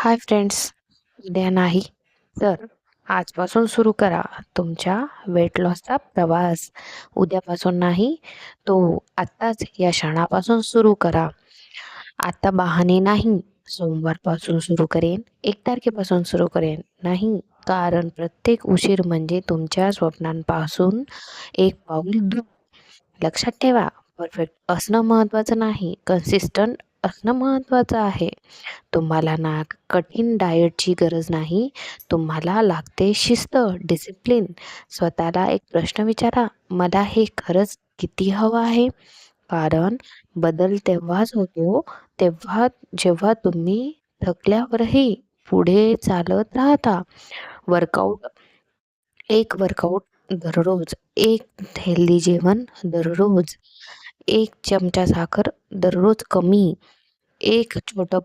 Hi friends, उद्या नाही तर आजपासून सुरू करा तुमच्या वेट लॉसचा प्रवास. उद्यापासून नाही, तो आत्ताच या क्षणापासून सुरू करा. आता बहाणे नाही, सोमवारपासून सुरू करेन, 1 तारखेपासून सुरू करेन नाही, कारण प्रत्येक उशीर म्हणजे तुमच्या स्वप्नांपासून एक पाऊल दूर. लक्षात ठेवा, परफेक्ट असणं महत्त्वाचं नाही, कन्सिस्टंट असणं महत्त्वाचं आहे. तुम्हाला ना कठीण डाएटची गरज नाही, तुम्हाला लागते शिस्त, डिसिप्लिन. स्वतःला एक प्रश्न विचारा, मला हे खरंच किती हवं आहे? कारण बदल तेव्हाच होतो, तेव्हा जेव्हा तुम्ही थकल्यावरही पुढे चालत राहता. वर्कआउट वर्कआउट दररोज, एक हेल्दी जेवण दररोज, 1 चमचा साखर दररोज कमी, एक छोटं